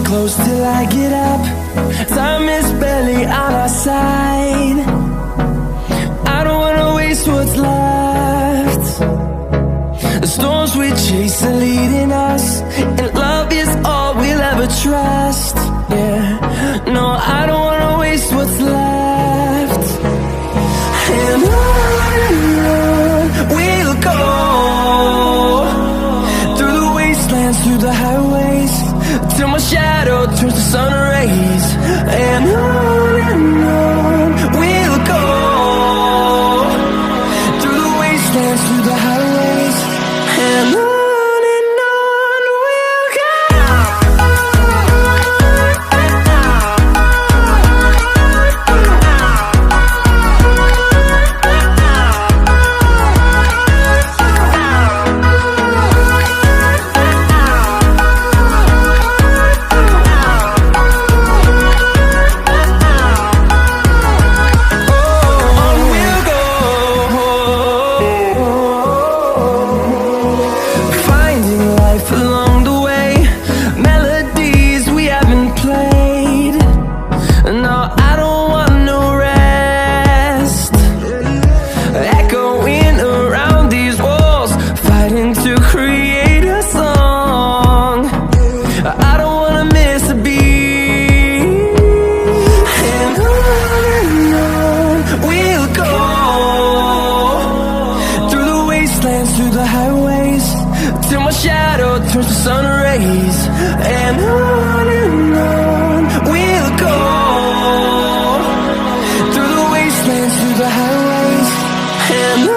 close till I get up. Time is barely on our side. I don't wanna waste what's left. The storms we chase are leading us, and love is all we'll ever trust. Yeah, no, I don't wanna waste what's left. And on we'll go, through the wastelands, through the highways, till my shadow turns to sun rays. And on we'll go, through the wastelands, through the highways, and on we'll go. Through the highways, till my shadow turns to sun rays. And on we'll go, through the wastelands, through the highways, and on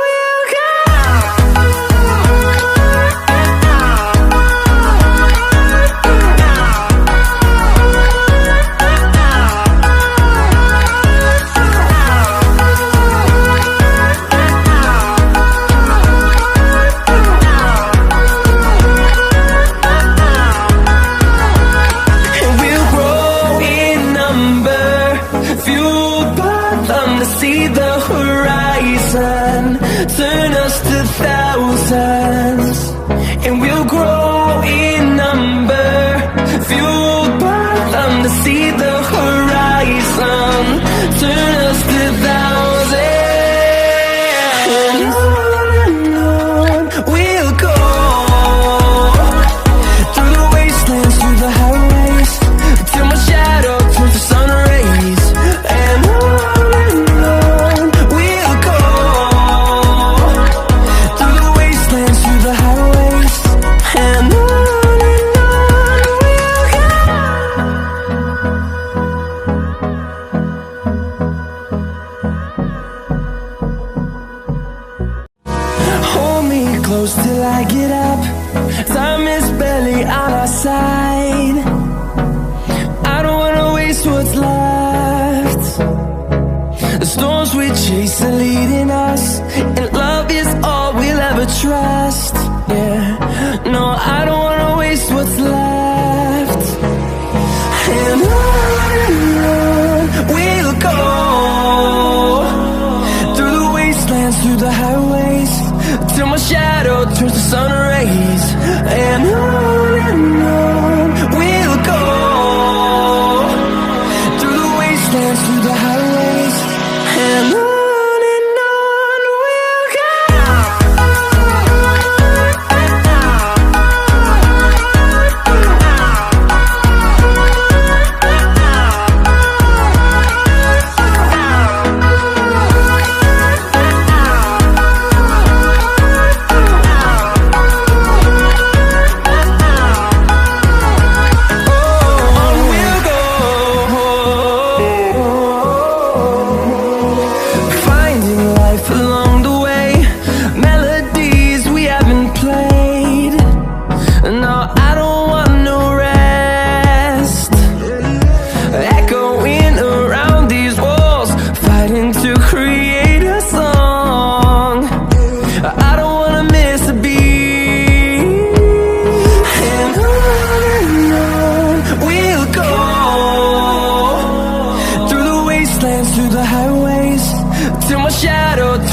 we'll go. See the horizon, turn us to thousands, and we'll grow in number, fueled by them. To see the horizon, turn us to thousands, and on we'll go, through the wastelands, through the highways, till my shadow turns to sun rays. And close till I get up. Time is barely on our side. I don't wanna waste what's left. The storms we chase are leading us, and love is all we'll ever trust. Yeah, no, I don't wanna waste what's left. And on we'll go, through the wastelands, through the highways, till my shadow turns to sun rays. And on we'll go, through the wastelands, through the highways, and on we'll go.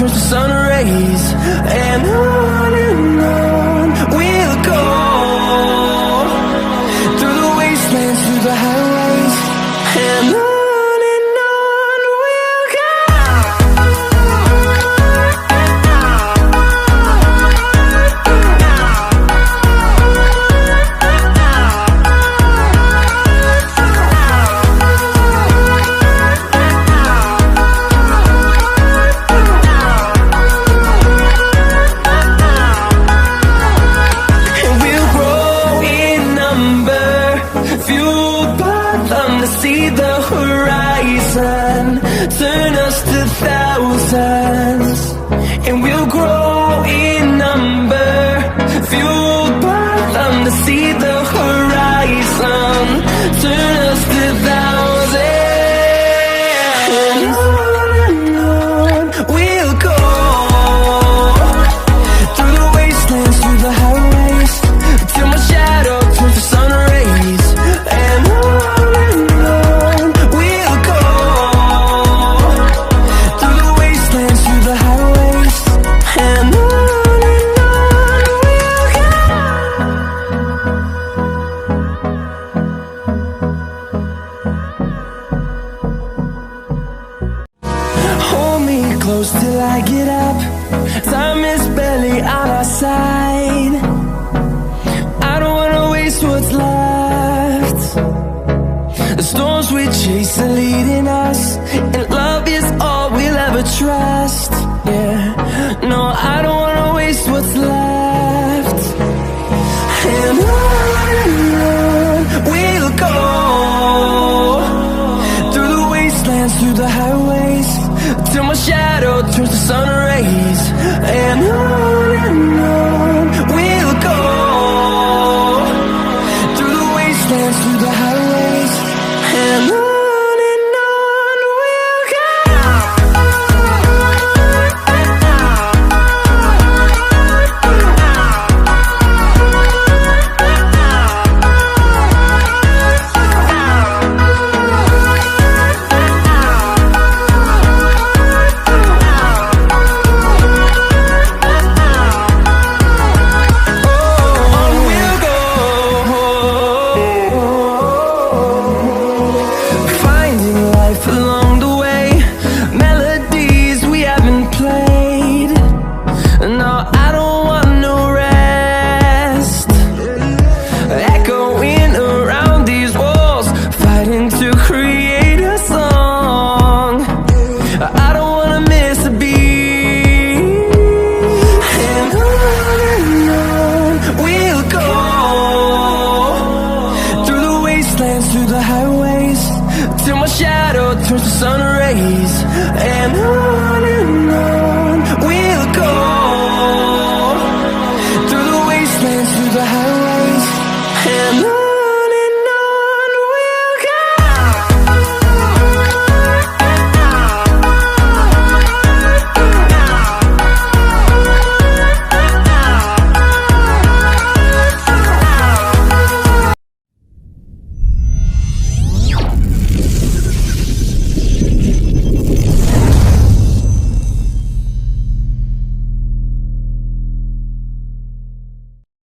turns to sun rays, and on we'll go, to thousands, and we'll grow in number, fueled by them to see the horizon, turn us to thousands. And on we'll go, through the wastelands, through the highways, till my shadow turns to sun rays. And on we'll go, through the wastelands, through the highways. And on we'll go. Hold me close till I get up. Time is barely on our side. I don't wanna waste what's left. The storms we chase are leading us, and love is all we'll ever trust. Yeah, no, I don't wanna waste what's left. And on we'll go, through the wastelands, through the highways, till my shadow turns to sun rays. And on we'll go, through the wastelands, through the highways. And on we'll go. Through the highways, till my shadow turns to sun rays. And on